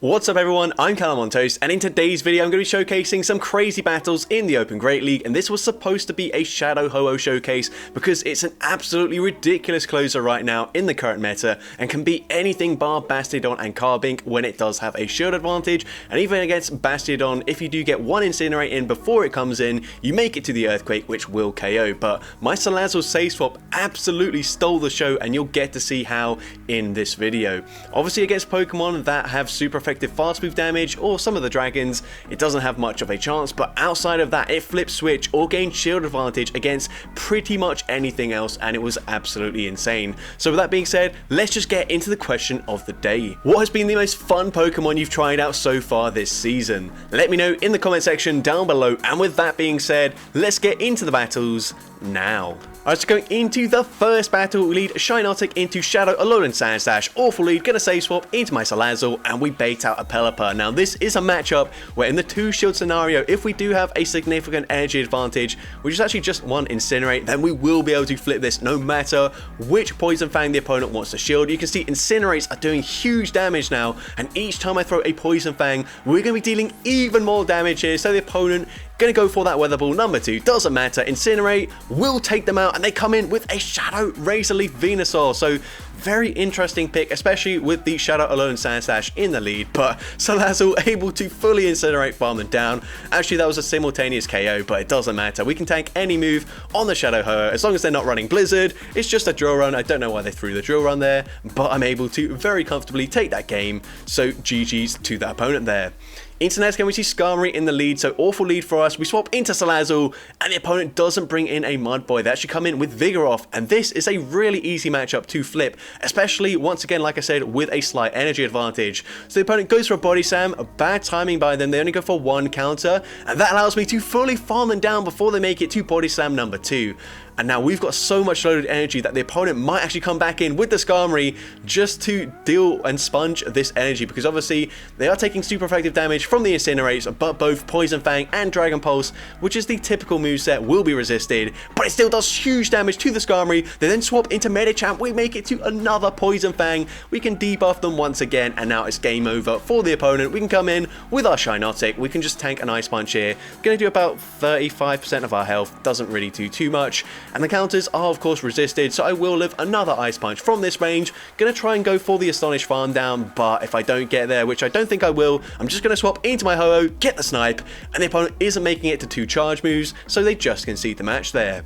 What's up everyone, I'm CallumOnToast, and in today's video I'm going to be showcasing some crazy battles in the Open Great League, and this was supposed to be a Shadow Ho-Oh showcase because it's an absolutely ridiculous closer right now in the current meta and can beat anything bar Bastiodon and Carbink when it does have a shield advantage, and even against Bastiodon, if you do get one Incinerate in before it comes in, you make it to the Earthquake, which will KO, but my Salazzle save swap absolutely stole the show, and you'll get to see how in this video. Obviously against Pokemon that have super effective fast move damage, or some of the dragons, it doesn't have much of a chance, but outside of that it flips switch or gains shield advantage against pretty much anything else, and it was absolutely insane. So with that being said, let's just get into the question of the day. What has been the most fun Pokemon you've tried out so far this season? Let me know in the comment section down below, and with that being said, let's get into the battles now. Alright, so going into the first battle, we lead Shiinotic into Shadow, Alolan Sandslash, awful lead, gonna save swap into my Salazzle, and we bait out a Pelipper. Now this is a matchup where in the 2-shield scenario, if we do have a significant energy advantage, which is actually just one Incinerate, then we will be able to flip this no matter which Poison Fang the opponent wants to shield. You can see Incinerates are doing huge damage now, and each time I throw a Poison Fang, we're gonna be dealing even more damage here, so the opponent gonna go for that Weather Ball number 2, doesn't matter, Incinerate will take them out, and they come in with a Shadow Razor Leaf Venusaur, so very interesting pick, especially with the Shadow Alolan Sandslash in the lead, but Salazzle able to fully Incinerate farm them down. Actually that was a simultaneous KO, but it doesn't matter, we can tank any move on the Shadow Ho-Oh, as long as they're not running Blizzard. It's just a drill run, I don't know why they threw the drill run there, but I'm able to very comfortably take that game, so GG's to that opponent there. Into next game, we see Skarmory in the lead, so awful lead for us. We swap into Salazzle, and the opponent doesn't bring in a Mud Boy. They actually come in with Vigoroth, and this is a really easy matchup to flip, especially, once again, like I said, with a slight energy advantage. So the opponent goes for a Body Slam, bad timing by them, they only go for one counter, and that allows me to fully farm them down before they make it to Body Slam number 2. And now we've got so much loaded energy that the opponent might actually come back in with the Skarmory just to deal and sponge this energy, because obviously they are taking super effective damage from the Incinerates, but both Poison Fang and Dragon Pulse, which is the typical moveset, will be resisted, but it still does huge damage to the Skarmory. They then swap into Medicham, we make it to another Poison Fang, we can debuff them once again, and now it's game over for the opponent. We can come in with our Shiinotic, we can just tank an Ice Punch here, gonna do about 35% of our health, doesn't really do too much. And the counters are of course resisted, so I will live another Ice Punch from this range. Gonna try and go for the Astonish farm down, but if I don't get there, which I don't think I will, I'm just gonna swap into my Ho-Oh, get the snipe, and the opponent isn't making it to 2 charge moves, so they just concede the match there.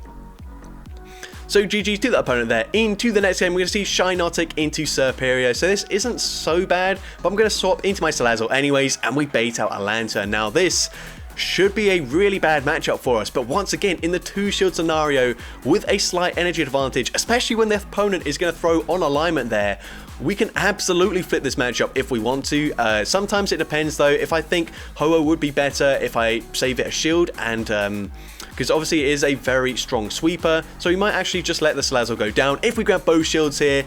So GG's to the opponent there. Into the next game, we're going to see Shiinotic into Serperior. So this isn't so bad, but I'm going to swap into my Salazzle anyways, and we bait out a Lantern. Now this should be a really bad matchup for us, but once again in the 2-shield scenario with a slight energy advantage, especially when the opponent is going to throw on alignment there, we can absolutely flip this matchup if we want to. Sometimes it depends though. If I think Ho-Oh would be better if I save it a shield, and because obviously it is a very strong sweeper, so we might actually just let the Salazzle go down if we grab both shields here.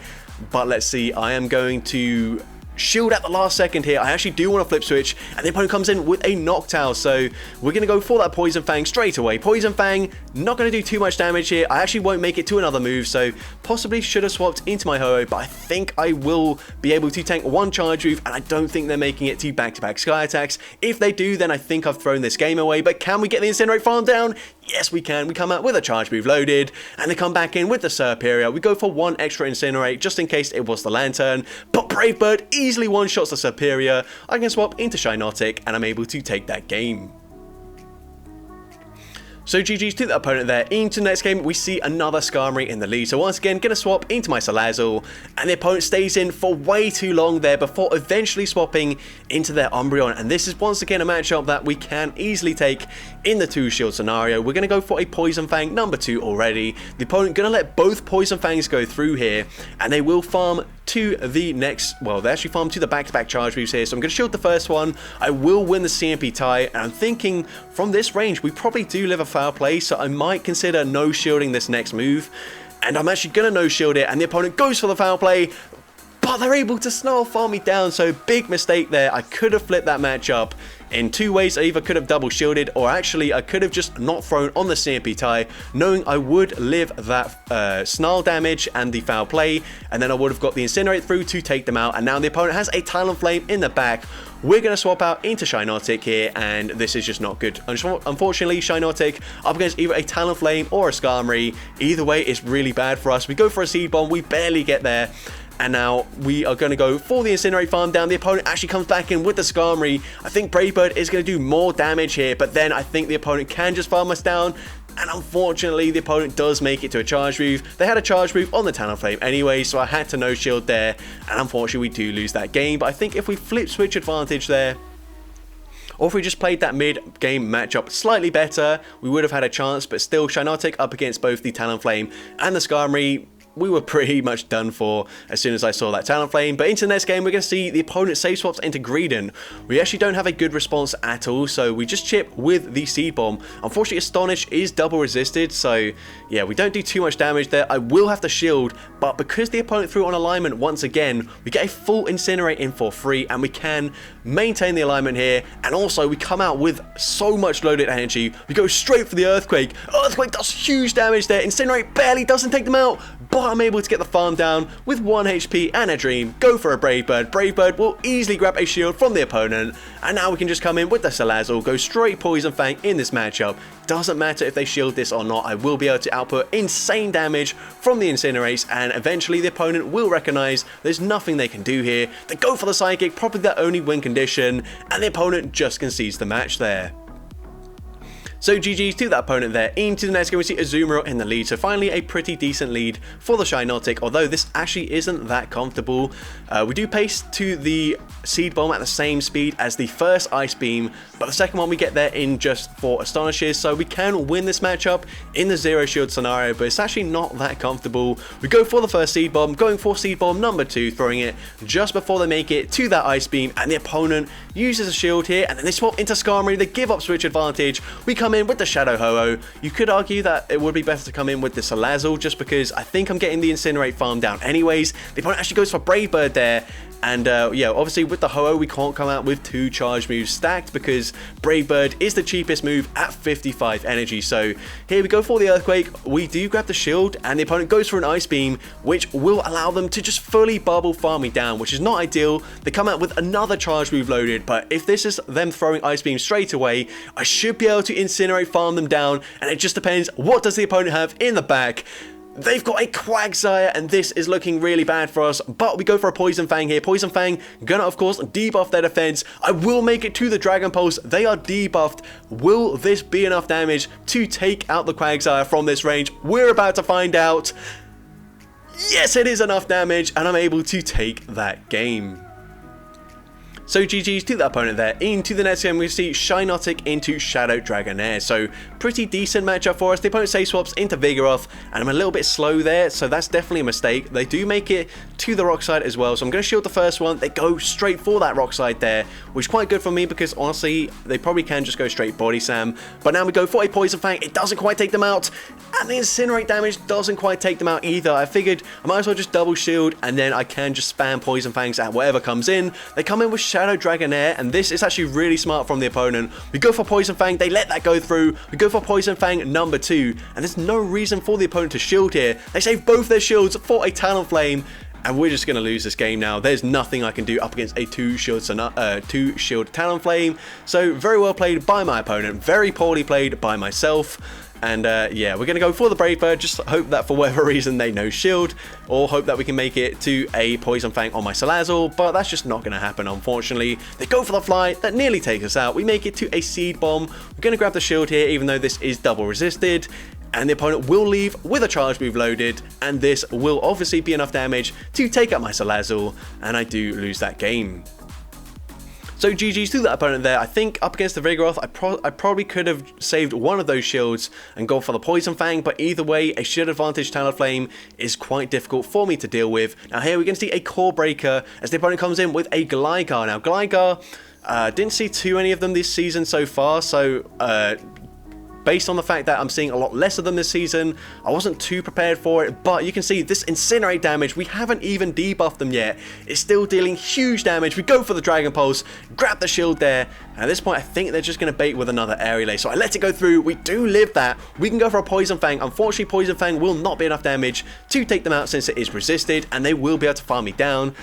But let's see, I am going to shield at the last second here. I actually do want to flip switch, and the opponent comes in with a Noctowl, so we're going to go for that Poison Fang straight away. Poison Fang, not going to do too much damage here. I actually won't make it to another move, so possibly should have swapped into my Ho-Oh, but I think I will be able to tank one charge move, and I don't think they're making it to back-to-back Sky Attacks. If they do, then I think I've thrown this game away, but can we get the Incinerate farm down? Yes, we can. We come out with a charge move loaded, and they come back in with the Serperior. We go for one extra Incinerate, just in case it was the Lantern, but Brave Bird easily one-shots the Serperior. I can swap into Shiinotic, and I'm able to take that game. So GG's to the opponent there. Into the next game, we see another Skarmory in the lead. So once again, gonna swap into my Salazzle, and the opponent stays in for way too long there before eventually swapping into their Umbreon. And this is once again a matchup that we can easily take in the 2-shield scenario. We're gonna go for a Poison Fang number 2 already. The opponent gonna let both Poison Fangs go through here, and they will farm to the next, well, they actually farm to the back-to-back charge moves here, so I'm going to shield the first one. I will win the CMP tie, and I'm thinking from this range we probably do live a foul play, so I might consider no shielding this next move, and I'm actually going to no shield it, and the opponent goes for the foul play, but but they're able to snarl farm me down, so big mistake there. I could have flipped that matchup in two ways. I either could have double shielded, or actually I could have just not thrown on the CMP tie, knowing I would live that snarl damage and the foul play, and then I would have got the incinerate through to take them out, and now the opponent has a Talonflame in the back. We're going to swap out into Shinotic here, and this is just not good. Unfortunately, Shinotic up against either a Talonflame or a Skarmory. Either way, it's really bad for us. We go for a Seed Bomb, we barely get there. And now we are going to go for the Incinerate farm down. The opponent actually comes back in with the Skarmory. I think Brave Bird is going to do more damage here, but then I think the opponent can just farm us down. And unfortunately, the opponent does make it to a charge move. They had a charge move on the Talonflame anyway, so I had to no shield there. And unfortunately, we do lose that game. But I think if we flip switch advantage there, or if we just played that mid-game matchup slightly better, we would have had a chance. But still, Shinotic up against both the Talonflame and the Skarmory, we were pretty much done for as soon as I saw that Talonflame. But into the next game, we're going to see the opponent save swaps into Greedent. We actually don't have a good response at all, so we just chip with the Seed Bomb. Unfortunately, Astonish is double resisted, so yeah, we don't do too much damage there. I will have to shield, but because the opponent threw on alignment once again, we get a full Incinerate in for free, and we can maintain the alignment here. And also, we come out with so much loaded energy. We go straight for the Earthquake. Earthquake does huge damage there. Incinerate barely doesn't take them out, but I'm able to get the farm down with 1 HP and a Dream. Go for a Brave Bird. Brave Bird will easily grab a shield from the opponent, and now we can just come in with the Salazzle, go straight Poison Fang in this matchup. Doesn't matter if they shield this or not, I will be able to output insane damage from the Incinerates, and eventually the opponent will recognize there's nothing they can do here. They go for the Psychic, probably their only win condition, and the opponent just concedes the match there. So GG's to that opponent there. Into the next game, we see Azumarill in the lead. So finally a pretty decent lead for the Shinotic, although this actually isn't that comfortable. We do pace to the Seed Bomb at the same speed as the first Ice Beam, but the second one we get there in just 4 Astonishes, so we can win this matchup in the zero shield scenario, but it's actually not that comfortable. We go for the first Seed Bomb, going for Seed Bomb number 2, throwing it just before they make it to that Ice Beam, and the opponent uses a shield here, and then they swap into Skarmory. They give up switch advantage. We come in with the Shadow Ho-Oh. You could argue that it would be better to come in with the Salazzle, just because I think I'm getting the Incinerate farm down anyways. The opponent actually goes for Brave Bird there, and yeah, obviously with the Ho-Oh we can't come out with 2 charge moves stacked because Brave Bird is the cheapest move at 55 energy. So here we go for the Earthquake. We do grab the shield, and the opponent goes for an Ice Beam, which will allow them to just fully bubble farm me down, which is not ideal. They come out with another charge move loaded, but if this is them throwing Ice Beam straight away, I should be able to Incinerate farm them down, and it just depends what does the opponent have in the back. They've got a Quagsire, and this is looking really bad for us, but we go for a Poison Fang here. Poison Fang gonna, of course, debuff their defense. I will make it to the Dragon Pulse. They are debuffed. Will this be enough damage to take out the Quagsire from this range? We're about to find out. Yes, it is enough damage, and I'm able to take that game. So GG's to the opponent there. Into the next game, we see Shinotic into Shadow Dragonair. So pretty decent matchup for us. The opponent save swaps into Vigoroth, and I'm a little bit slow there, so that's definitely a mistake. They do make it to the Rock Side as well, so I'm going to shield the first one. They go straight for that Rock Side there, which is quite good for me because honestly, they probably can just go straight Body Slam. But now we go for a Poison Fang. It doesn't quite take them out, and the Incinerate damage doesn't quite take them out either. I figured I might as well just double shield, and then I can just spam Poison Fangs at whatever comes in. They come in with Shadow Dragonair, and this is actually really smart from the opponent. We go for Poison Fang, they let that go through. We go for Poison Fang number 2, and there's no reason for the opponent to shield here. They save both their shields for a Talonflame, and we're just going to lose this game now. There's nothing I can do up against a 2-shield Talonflame. So very well played by my opponent, very poorly played by myself. And yeah, we're going to go for the Brave Bird. Just hope that for whatever reason they no shield, or hope that we can make it to a Poison Fang on my Salazzle, but that's just not going to happen, unfortunately. They go for the Fly, that nearly takes us out. We make it to a Seed Bomb. We're going to grab the shield here, even though this is double resisted, and the opponent will leave with a charge move loaded, and this will obviously be enough damage to take out my Salazzle, and I do lose that game. So GG's to that opponent there. I think up against the Vigoroth, I probably could have saved one of those shields and gone for the Poison Fang, but either way, a shield advantage Talonflame is quite difficult for me to deal with. Now here we're going to see a Core Breaker as the opponent comes in with a Gligar. Now Gligar, didn't see too many of them this season so far, so based on the fact that I'm seeing a lot less of them this season, I wasn't too prepared for it, but you can see this Incinerate damage, we haven't even debuffed them yet. It's still dealing huge damage. We go for the Dragon Pulse, grab the shield there, and at this point I think they're just going to bait with another Aerial Ace. So I let it go through, we do live that. We can go for a Poison Fang. Unfortunately, Poison Fang will not be enough damage to take them out since it is resisted, and they will be able to farm me down.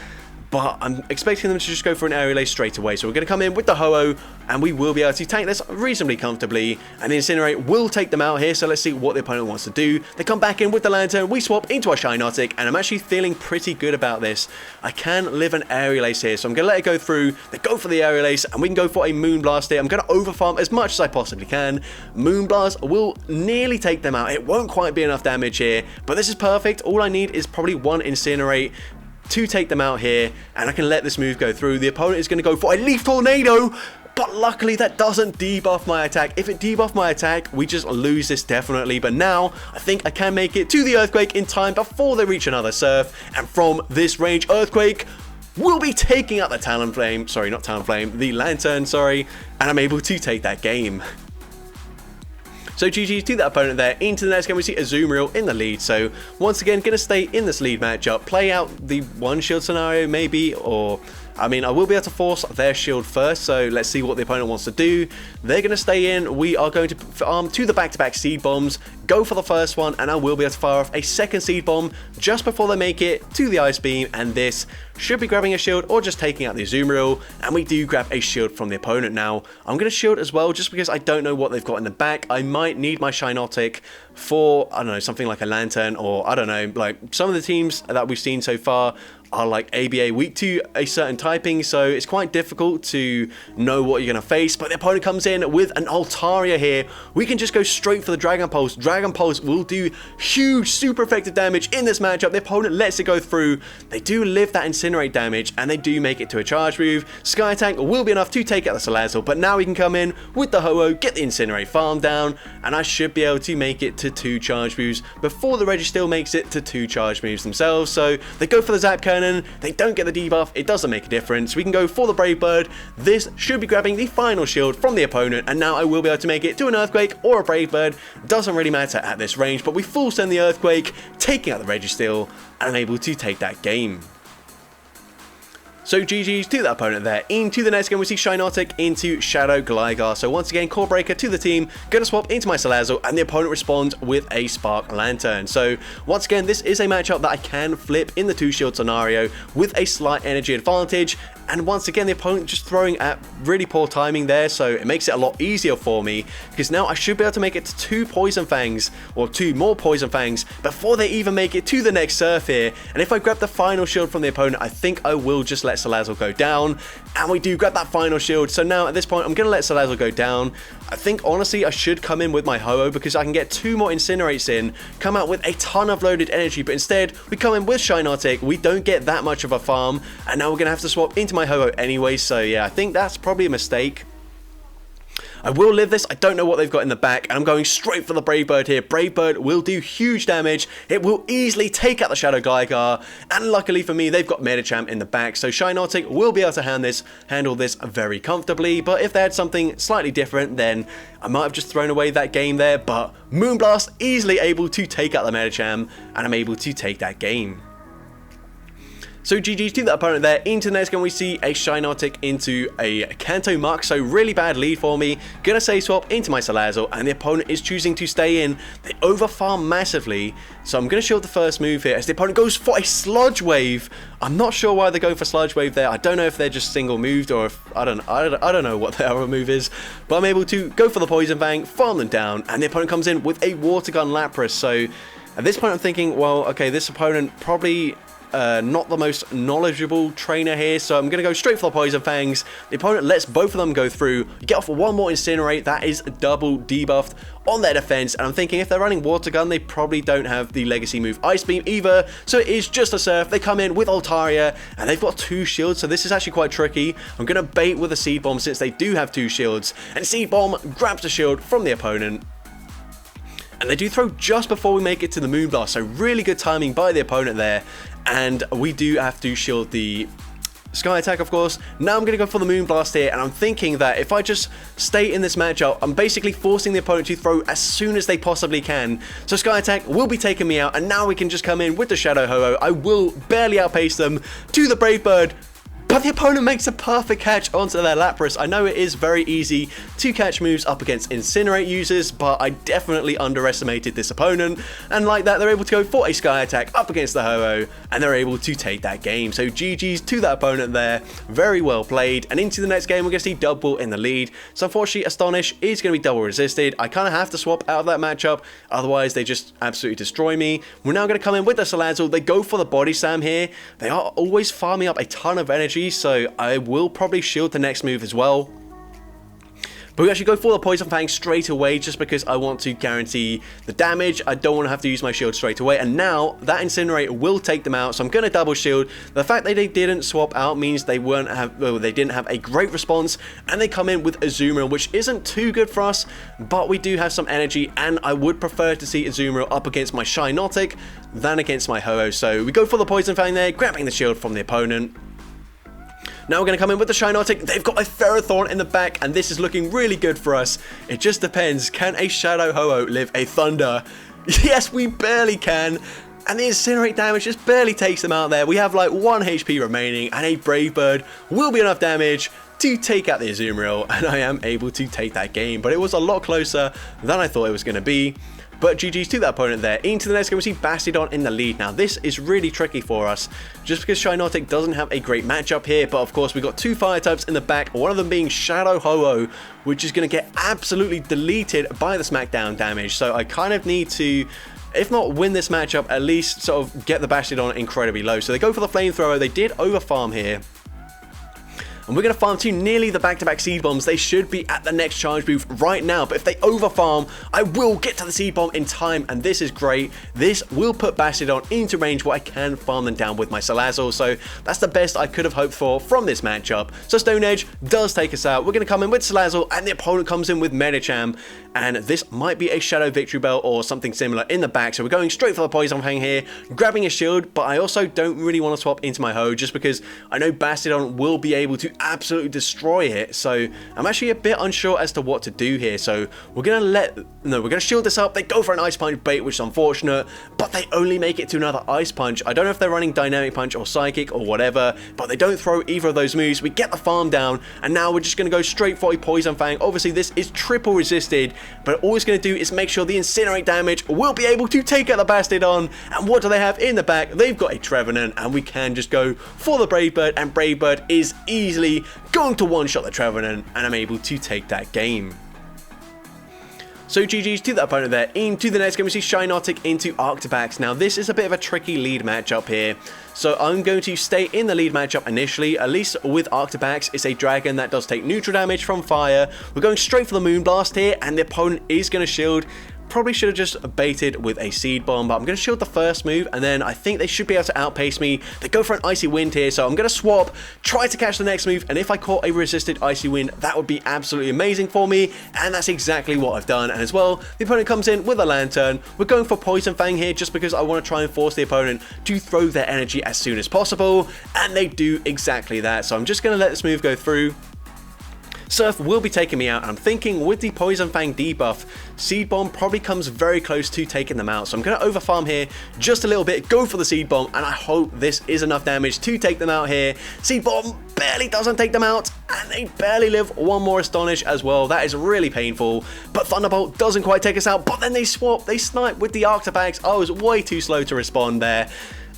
But I'm expecting them to just go for an Aerial Ace straight away. So we're going to come in with the Ho-Oh, and we will be able to tank this reasonably comfortably. And the Incinerate will take them out here, so let's see what the opponent wants to do. They come back in with the Lantern, we swap into our Shinotic, and I'm actually feeling pretty good about this. I can live an Aerial Ace here, so I'm going to let it go through. They go for the Aerial Ace, and we can go for a Moonblast here. I'm going to overfarm as much as I possibly can. Moonblast will nearly take them out. It won't quite be enough damage here, but this is perfect. All I need is probably one Incinerate to take them out here, and I can let this move go through. The opponent is going to go for a Leaf Tornado, but luckily that doesn't debuff my attack. If it debuffed my attack, we just lose this definitely. But now I think I can make it to the Earthquake in time before they reach another Surf, and from this range, Earthquake will be taking out the Talonflame, sorry, not Talonflame, the Lantern, sorry, and I'm able to take that game. So GG's to that opponent there. Into the next game, we see Azumarill in the lead. So once again, going to stay in this lead matchup, play out the one shield scenario maybe, or I mean, I will be able to force their shield first, so let's see what the opponent wants to do. They're going to stay in. We are going to farm to the back-to-back Seed Bombs, go for the first one, and I will be able to fire off a second Seed Bomb just before they make it to the Ice Beam, and this should be grabbing a shield or just taking out the Azumarill, and we do grab a shield from the opponent now. I'm going to shield as well just because I don't know what they've got in the back. I might need my Shinotic for, I don't know, something like a Lantern, or I don't know, like some of the teams that we've seen so far are like ABA weak to a certain typing, so it's quite difficult to know what you're going to face. But the opponent comes in with an Altaria here. We can just go straight for the Dragon Pulse. Dragon Pulse will do huge, super effective damage in this matchup. The opponent lets it go through. They do live that Incinerate damage, and they do make it to a charge move. Sky Tank will be enough to take out the Salazzle, but now we can come in with the Ho-Oh, get the Incinerate farm down, and I should be able to make it to 2 charge moves before the Registeel makes it to 2 charge moves themselves. So they go for the Zap Cannon. They don't get the debuff, it doesn't make a difference. We can go for the Brave Bird. This should be grabbing the final shield from the opponent, and now I will be able to make it to an Earthquake or a Brave Bird. Doesn't really matter at this range, but we full send the Earthquake, taking out the Registeel, and I'm able to take that game. So GG's to that opponent there. Into the next game, we see Shinotic into Shadow Gligar. So once again, Core Breaker to the team. Going to swap into my Salazzle, and the opponent responds with a Spark Lantern. So once again, this is a matchup that I can flip in the 2-shield scenario with a slight energy advantage. And once again, the opponent just throwing at really poor timing there, so it makes it a lot easier for me, because now I should be able to make it to 2 Poison Fangs, or 2 more Poison Fangs, before they even make it to the next Surf here. And if I grab the final shield from the opponent, I think I will just let Salazzle go down, and we do grab that final shield. So now at this point, I'm going to let Salazzle go down. I think honestly I should come in with my Ho-Oh, because I can get 2 more Incinerates in, come out with a ton of loaded energy, but instead we come in with Shinotic. We don't get that much of a farm, and now we're going to have to swap into my Ho-Oh anyway. So yeah, I think that's probably a mistake. I will live this. I don't know what they've got in the back, and I'm going straight for the Brave Bird here. Brave Bird will do huge damage. It will easily take out the Shadow Gligar, and luckily for me, they've got Medicham in the back, so Shinotic will be able to handle this very comfortably. But if they had something slightly different, then I might have just thrown away that game there. But Moonblast easily able to take out the Medicham, and I'm able to take that game. So GG's to that opponent there. Into the next game, we see a Shinotic into a Kanto Muk, so really bad lead for me. Gonna say swap into my Salazzle, and the opponent is choosing to stay in. They overfarm massively, so I'm gonna shield the first move here as the opponent goes for a Sludge Wave. I'm not sure why they're going for Sludge Wave there. I don't know if they're just single moved, or if I don't know what the other move is, but I'm able to go for the Poison Fang, farm them down, and the opponent comes in with a Water Gun Lapras. So at this point I'm thinking, well, okay, this opponent probably not the most knowledgeable trainer here, so I'm going to go straight for the Poison Fangs. The opponent lets both of them go through. You get off for 1 more Incinerate. That is double debuffed on their defense, and I'm thinking if they're running Water Gun, they probably don't have the legacy move Ice Beam either, so it is just a Surf. They come in with Altaria, and they've got 2 shields, so this is actually quite tricky. I'm going to bait with a Seed Bomb since they do have 2 shields, and Seed Bomb grabs the shield from the opponent. And they do throw just before we make it to the Moonblast, so really good timing by the opponent there. And we do have to shield the Sky Attack, of course. Now I'm going to go for the Moonblast here, and I'm thinking that if I just stay in this matchup, I'm basically forcing the opponent to throw as soon as they possibly can. So Sky Attack will be taking me out, and now we can just come in with the Shadow Ho-Oh. I will barely outpace them to the Brave Bird. But the opponent makes a perfect catch onto their Lapras. I know it is very easy to catch moves up against Incinerate users, but I definitely underestimated this opponent. And like that, they're able to go for a Sky Attack up against the Ho-Oh, and they're able to take that game. So GG's to that opponent there. Very well played. And into the next game, we're going to see Double in the lead. So unfortunately, Astonish is going to be double resisted. I kind of have to swap out of that matchup. Otherwise, they just absolutely destroy me. We're now going to come in with the Salazzle. They go for the Body Slam here. They are always farming up a ton of energy, so I will probably shield the next move as well. But we actually go for the Poison Fang straight away just because I want to guarantee the damage. I don't want to have to use my shield straight away. And now that Incinerate will take them out, so I'm going to double shield. The fact that they didn't swap out means they didn't have a great response, and they come in with Azumarill, which isn't too good for us, but we do have some energy, and I would prefer to see Azumarill up against my Shinotic than against my Ho-Oh. So we go for the Poison Fang there, grabbing the shield from the opponent. Now we're going to come in with the Shinotic. They've got a Ferrothorn in the back, and this is looking really good for us. It just depends. Can a Shadow Ho-Oh live a Thunder? Yes, we barely can. And the Incinerate damage just barely takes them out there. We have like 1 HP remaining, and a Brave Bird will be enough damage to take out the Azumarill, and I am able to take that game. But it was a lot closer than I thought it was going to be. But GG's to that opponent there. Into the next game, we see Bastiodon in the lead. Now, this is really tricky for us, just because Shinotic doesn't have a great matchup here. But of course, we've got 2 fire types in the back, one of them being Shadow Ho-Oh, which is going to get absolutely deleted by the Smackdown damage. So I kind of need to, if not win this matchup, at least sort of get the Bastiodon incredibly low. So they go for the Flamethrower. They did overfarm here. And we're going to farm to nearly the back-to-back Seed Bombs. They should be at the next charge move right now. But if they overfarm, I will get to the Seed Bomb in time. And this is great. This will put Bastiodon into range where I can farm them down with my Salazzle. So that's the best I could have hoped for from this matchup. So Stone Edge does take us out. We're going to come in with Salazzle, and the opponent comes in with Medicham. And this might be a Shadow Victory Bell or something similar in the back. So we're going straight for the Poison Fang here, grabbing a shield. But I also don't really want to swap into my Ho, just because I know Bastiodon will be able to absolutely destroy it. So I'm actually a bit unsure as to what to do here. So we're gonna shield this up. They go for an Ice Punch bait, which is unfortunate, but they only make it to another Ice Punch. I don't know if they're running Dynamic Punch or Psychic or whatever, but they don't throw either of those moves. We get the farm down, and now we're just gonna go straight for a Poison Fang. Obviously this is triple resisted, but all it's gonna do is make sure the Incinerate damage will be able to take out the Bastiodon. And what do they have in the back? They've got a Trevenant, and we can just go for the Brave Bird, and Brave Bird is easily going to one-shot the Trevenant, and I'm able to take that game. So GG's to that opponent there. Into the next game, we see Shinotic into Arctibax. Now, this is a bit of a tricky lead matchup here. So I'm going to stay in the lead matchup initially, at least with Arctibax. It's a dragon that does take neutral damage from fire. We're going straight for the Moonblast here, and the opponent is going to shield. Probably should have just baited with a Seed Bomb, but I'm going to shield the first move, and then I think they should be able to outpace me. They go for an Icy Wind here, so I'm going to swap, try to catch the next move, and if I caught a resisted Icy Wind, that would be absolutely amazing for me, and that's exactly what I've done. And as well, the opponent comes in with a Lantern. We're going for Poison Fang here just because I want to try and force the opponent to throw their energy as soon as possible, and they do exactly that. So I'm just going to let this move go through. Surf will be taking me out, and I'm thinking with the Poison Fang debuff, Seed Bomb probably comes very close to taking them out. So I'm going to overfarm here just a little bit, go for the Seed Bomb, and I hope this is enough damage to take them out here. Seed Bomb barely doesn't take them out, and they barely live one more Astonish as well. That is really painful, but Thunderbolt doesn't quite take us out, but then they swap, they snipe with the Arctibax. I was way too slow to respond there,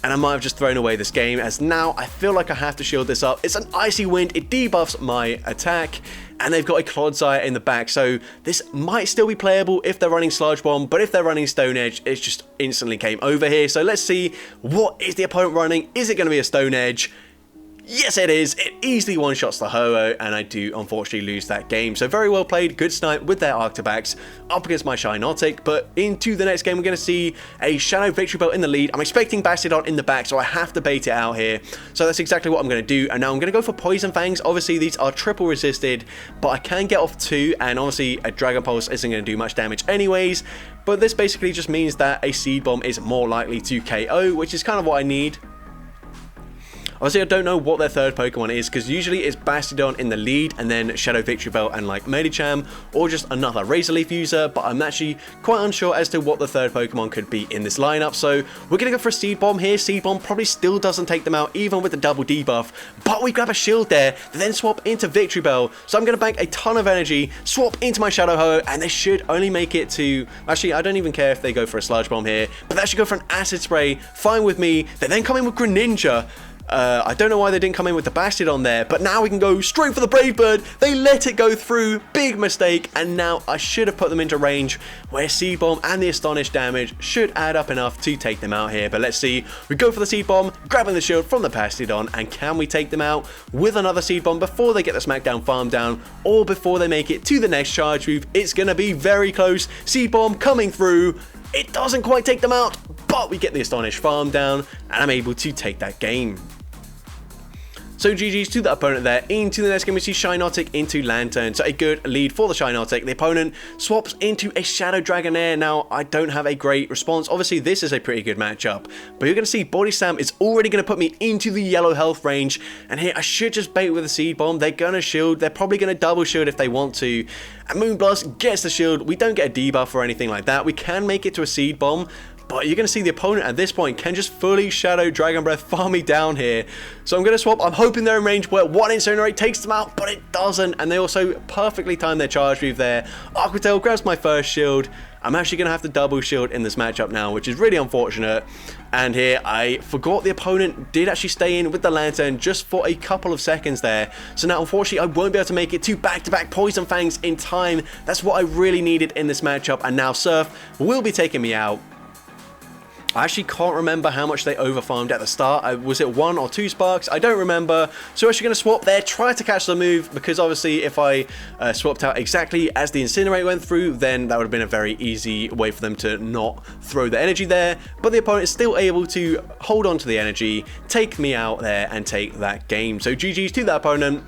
and I might have just thrown away this game, as now I feel like I have to shield this up. It's an Icy Wind, it debuffs my attack, and they've got a Clodsire in the back, so this might still be playable if they're running Sludge Bomb, but if they're running Stone Edge, it's just instantly game over here. So let's see, what is the opponent running? Is it going to be a Stone Edge? Yes, it is. It easily one-shots the Ho-Oh, and I do unfortunately lose that game. So very well played, good snipe with their Arctibax up against my Shinotic. But into the next game, we're going to see a Shadow Victory Belt in the lead. I'm expecting Bastiodon in the back, so I have to bait it out here. So that's exactly what I'm going to do. And now I'm going to go for Poison Fangs. Obviously, these are triple resisted, but I can get off 2, and obviously a Dragon Pulse isn't going to do much damage anyways. But this basically just means that a Seed Bomb is more likely to KO, which is kind of what I need. Obviously, I don't know what their third Pokemon is, because usually it's Bastiodon in the lead, and then Shadow Victory Bell and like Medicham, or just another Razor Leaf user, but I'm actually quite unsure as to what the third Pokemon could be in this lineup, so we're going to go for a Seed Bomb here. Seed Bomb probably still doesn't take them out, even with the double debuff, but we grab a shield there, then swap into Victory Bell, so I'm going to bank a ton of energy, swap into my Shadow Ho, and they should only make it to, actually, I don't even care if they go for a Sludge Bomb here, but they should go for an Acid Spray, fine with me. They then come in with Greninja. I don't know why they didn't come in with the Bastiodon there, but now we can go straight for the Brave Bird. They let it go through, big mistake, and now I should have put them into range where Seed Bomb and the Astonish damage should add up enough to take them out here. But let's see, we go for the Seed Bomb, grabbing the shield from the Bastiodon, and can we take them out with another Seed Bomb before they get the Smackdown Farm down, or before they make it to the next charge move? It's going to be very close. Seed Bomb coming through. It doesn't quite take them out, but we get the Astonish Farm down, and I'm able to take that game. So GG's to the opponent there. Into the next game we see Shiinotic into Lanturn. So a good lead for the Shiinotic. The opponent swaps into a Shadow Dragonair. Now I don't have a great response. Obviously this is a pretty good matchup, but you're going to see Body Slam is already going to put me into the yellow health range, and here I should just bait with a Seed Bomb. They're going to shield. They're probably going to double shield if they want to. And Moonblast gets the shield. We don't get a debuff or anything like that. We can make it to a Seed Bomb, but you're going to see the opponent at this point can just fully Shadow Dragon Breath farm me down here. So I'm going to swap. I'm hoping they're in range where one Incinerate takes them out, but it doesn't. And they also perfectly time their charge move there. Aqua Tail grabs my first shield. I'm actually going to have to double shield in this matchup now, which is really unfortunate. And here I forgot the opponent did actually stay in with the Lanturn just for a couple of seconds there. So now unfortunately I won't be able to make it to back-to-back Poison Fangs in time. That's what I really needed in this matchup. And now Surf will be taking me out. I actually can't remember how much they overfarmed at the start. Was it 1 or 2 sparks? I don't remember. So actually going to swap there, try to catch the move, because obviously if I swapped out exactly as the Incinerate went through, then that would have been a very easy way for them to not throw the energy there. But the opponent is still able to hold on to the energy, take me out there, and take that game. So GG's to that opponent.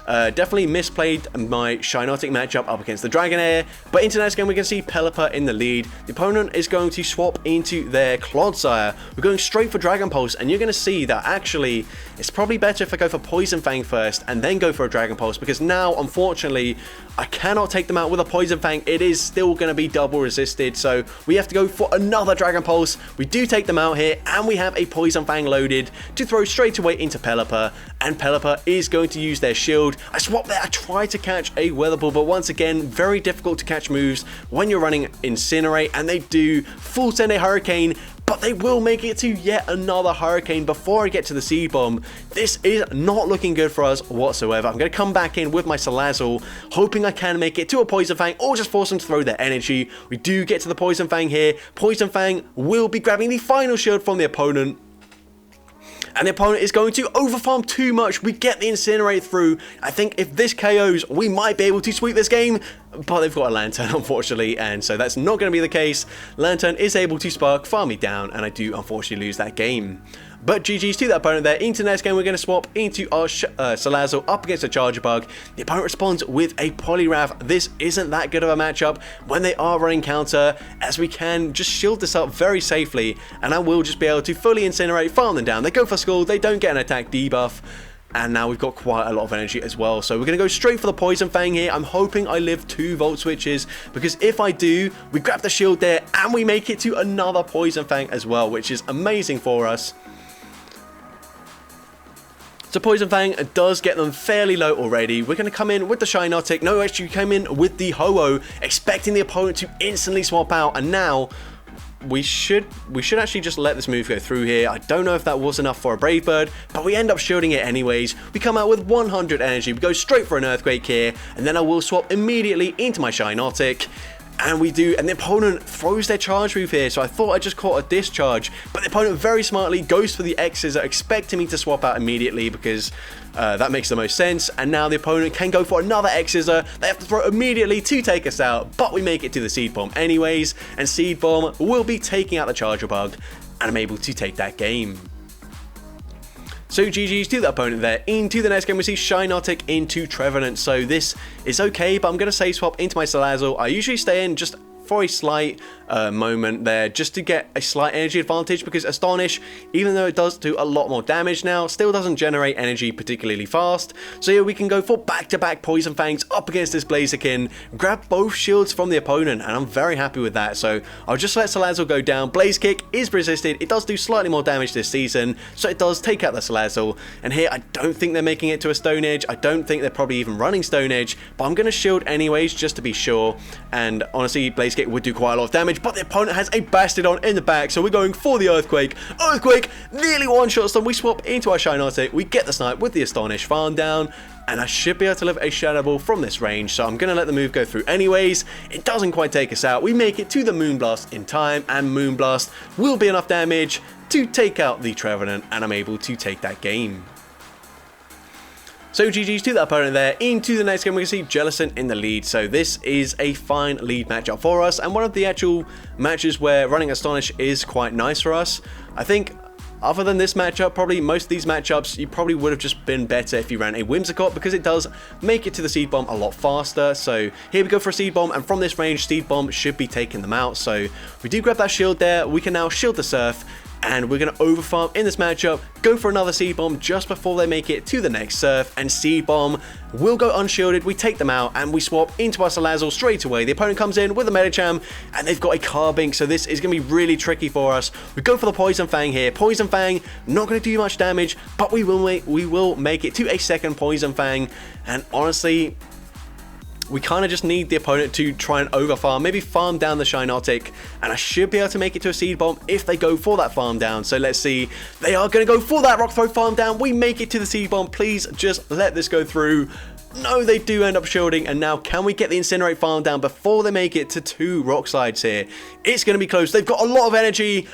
Definitely misplayed my Shiinotic matchup up against the Dragonair, but into next game we can see Pelipper in the lead. The opponent is going to swap into their Clodsire. We're going straight for Dragon Pulse, and you're going to see that actually it's probably better if I go for Poison Fang first and then go for a Dragon Pulse, because now unfortunately I cannot take them out with a Poison Fang. It is still going to be double resisted, so we have to go for another Dragon Pulse. We do take them out here, and we have a Poison Fang loaded to throw straight away into Pelipper, and Pelipper is going to use their shield. I swap there, I try to catch a Weather Ball, but once again, very difficult to catch moves when you're running Incinerate, and they do full send a Hurricane, but they will make it to yet another Hurricane before I get to the Seed Bomb. This is not looking good for us whatsoever. I'm going to come back in with my Salazzle, hoping I can make it to a Poison Fang, or just force them to throw their energy. We do get to the Poison Fang here. Poison Fang will be grabbing the final shield from the opponent, and the opponent is going to overfarm too much. We get the Incinerate through. I think if this KOs, we might be able to sweep this game, but they've got a Lanturn, unfortunately, and so that's not going to be the case. Lanturn is able to Spark, farm me down, and I do unfortunately lose that game. But GG's to that opponent there. Into the next game, we're going to swap into our Salazzle up against a Charger Bug. The opponent responds with a Poliwrath. This isn't that good of a matchup when they are running counter, as we can just shield this up very safely, and I will just be able to fully Incinerate, farm them down. They go for Skull, they don't get an attack debuff, and now we've got quite a lot of energy as well. So we're going to go straight for the Poison Fang here. I'm hoping I live 2 Volt Switches, because if I do, we grab the shield there, and we make it to another Poison Fang as well, which is amazing for us. So Poison Fang does get them fairly low already. We're going to come in with the Shiinotic. No, actually we came in with the Ho-Oh, expecting the opponent to instantly swap out, and now we should actually just let this move go through here. I don't know if that was enough for a Brave Bird, but we end up shielding it anyways. We come out with 100 energy. We go straight for an Earthquake here, and then I will swap immediately into my Shiinotic. And we do, and the opponent throws their charge move here, so I thought I just caught a discharge, but the opponent very smartly goes for the X-Scissor, expecting me to swap out immediately, because that makes the most sense. And now the opponent can go for another X-Scissor. They have to throw immediately to take us out, but we make it to the Seed Bomb anyways, and Seed Bomb will be taking out the Charger Bug, and I'm able to take that game. So GG's to the opponent there. Into the next game we see Shiinotic into Trevenant. So this is okay, but I'm going to say swap into my Salazzle. I usually stay in just for a slight moment there, just to get a slight energy advantage, because Astonish, even though it does do a lot more damage now, still doesn't generate energy particularly fast. So yeah, we can go for back-to-back Poison Fangs up against this Blaziken, grab both shields from the opponent, and I'm very happy with that. So I'll just let Salazzle go down. Blaze Kick is resisted. It does do slightly more damage this season, so it does take out the Salazzle. And here, I don't think they're making it to a Stone Edge. I don't think they're probably even running Stone Edge, but I'm going to shield anyways, just to be sure. And honestly, Blaze Kick would do quite a lot of damage, but the opponent has a Bastodon in the back, so we're going for the Earthquake. Earthquake nearly one-shots them. We swap into our Shinotic. We get the snipe with the Astonish farm down, and I should be able to live a Shadow Ball from this range, so I'm going to let the move go through anyways. It doesn't quite take us out. We make it to the Moonblast in time, and Moonblast will be enough damage to take out the Trevenant, and I'm able to take that game. So GG's to that opponent there. Into the next game, we can see Jellicent in the lead. So this is a fine lead matchup for us, and one of the actual matches where running Astonish is quite nice for us. I think other than this matchup, probably most of these matchups, you probably would have just been better if you ran a Whimsicott, because it does make it to the Seed Bomb a lot faster. So here we go for a Seed Bomb, and from this range, Seed Bomb should be taking them out. So we do grab that shield there. We can now shield the Surf, and we're going to overfarm in this matchup, go for another Seed Bomb just before they make it to the next Surf, and Seed Bomb will go unshielded. We take them out, and we swap into our Salazzle straight away. The opponent comes in with a Medicham, and they've got a Carbink, so this is going to be really tricky for us. We go for the Poison Fang here. Poison Fang, not going to do much damage, but we will make it to a second Poison Fang, and honestly, we kind of just need the opponent to try and overfarm, maybe farm down the Shinotic, and I should be able to make it to a Seed Bomb if they go for that farm down. So let's see, they are going to go for that Rock Throw farm down. We make it to the Seed Bomb. Please just let this go through. No, they do end up shielding, and now can we get the Incinerate farm down before they make it to 2 Rock Slides here? It's going to be close. They've got a lot of energy,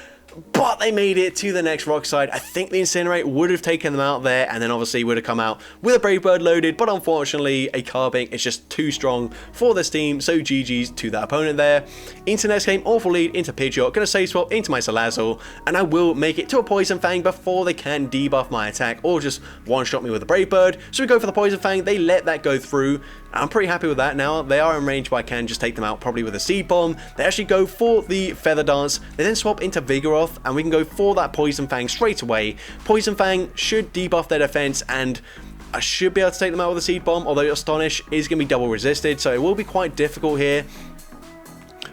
but they made it to the next Rock Slide. I think the Incinerate would have taken them out there, and then obviously would have come out with a Brave Bird loaded, but unfortunately a Carbink is just too strong for this team, so GG's to that opponent there. Into next game, awful lead into Pidgeot, gonna save swap into my Salazzle, and I will make it to a Poison Fang before they can debuff my attack or just one-shot me with a Brave Bird. So we go for the Poison Fang, they let that go through. I'm pretty happy with that now. They are in range, but I can just take them out probably with a Seed Bomb. They actually go for the Feather Dance. They then swap into Vigoroth, and we can go for that Poison Fang straight away. Poison Fang should debuff their defense, and I should be able to take them out with a Seed Bomb, although Astonish is going to be double resisted, so it will be quite difficult here.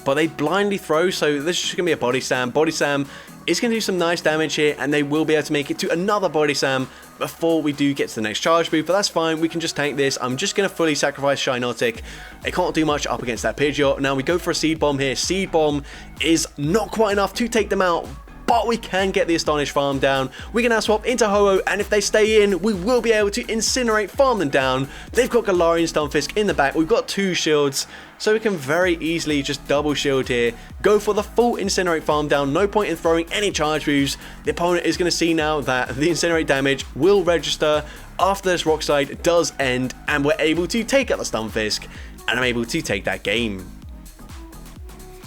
But they blindly throw, so this is just going to be a Body Slam. Body Slam is going to do some nice damage here, and they will be able to make it to another Body Slam before we do get to the next charge move, but that's fine. We can just tank this. I'm just going to fully sacrifice Shinotic. It can't do much up against that Pidgeot. Now we go for a Seed Bomb here. Seed Bomb is not quite enough to take them out, but we can get the Astonish farm down. We can now swap into Ho-Oh, and if they stay in, we will be able to Incinerate, farm them down. They've got Galarian Stunfisk in the back. We've got 2 shields, so we can very easily just double shield here. Go for the full Incinerate farm down. No point in throwing any charge moves. The opponent is going to see now that the Incinerate damage will register after this Rock Slide does end, and we're able to take out the Stunfisk, and I'm able to take that game.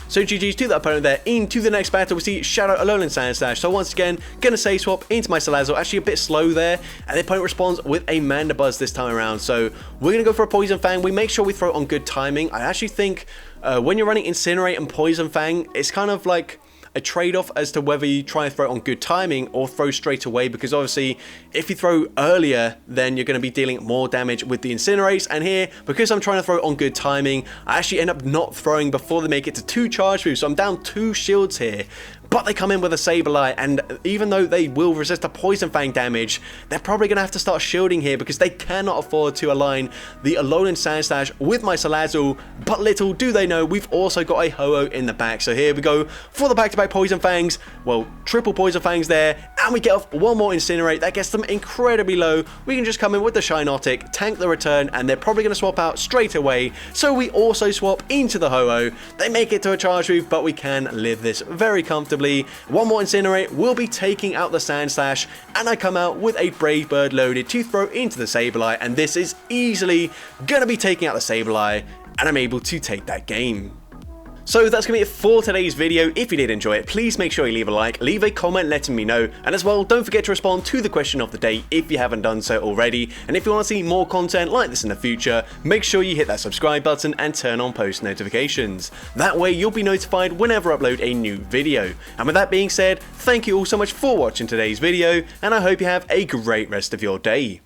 So GG's to that opponent there. Into the next battle, we see Shadow Alolan Sandslash. So once again, gonna say swap into my Salazzle. Actually a bit slow there, and the opponent responds with a Mandibuzz this time around. So we're gonna go for a Poison Fang. We make sure we throw it on good timing. I actually think when you're running Incinerate and Poison Fang, it's kind of like a trade-off as to whether you try and throw it on good timing or throw straight away, because obviously if you throw earlier, then you're going to be dealing more damage with the Incinerates, and here, because I'm trying to throw it on good timing, I actually end up not throwing before they make it to 2 charge moves, so I'm down 2 shields here. But they come in with a Sableye, and even though they will resist a Poison Fang damage, they're probably going to have to start shielding here because they cannot afford to align the Alolan Sandslash with my Salazzle. But little do they know, we've also got a Ho-Oh in the back. So here we go for the back-to-back Poison Fangs. Well, triple Poison Fangs there, and we get off one more Incinerate. That gets them incredibly low. We can just come in with the Shinotic, tank the return, and they're probably going to swap out straight away. So we also swap into the Ho-Oh. They make it to a charge move, but we can live this very comfortably. One more Incinerate will be taking out the Sandslash, and I come out with a Brave Bird loaded to throw into the Sableye, and this is easily going to be taking out the Sableye, and I'm able to take that game. So that's going to be it for today's video. If you did enjoy it, please make sure you leave a like, leave a comment letting me know, and as well, don't forget to respond to the question of the day if you haven't done so already. And if you want to see more content like this in the future, make sure you hit that subscribe button and turn on post notifications. That way you'll be notified whenever I upload a new video. And with that being said, thank you all so much for watching today's video, and I hope you have a great rest of your day.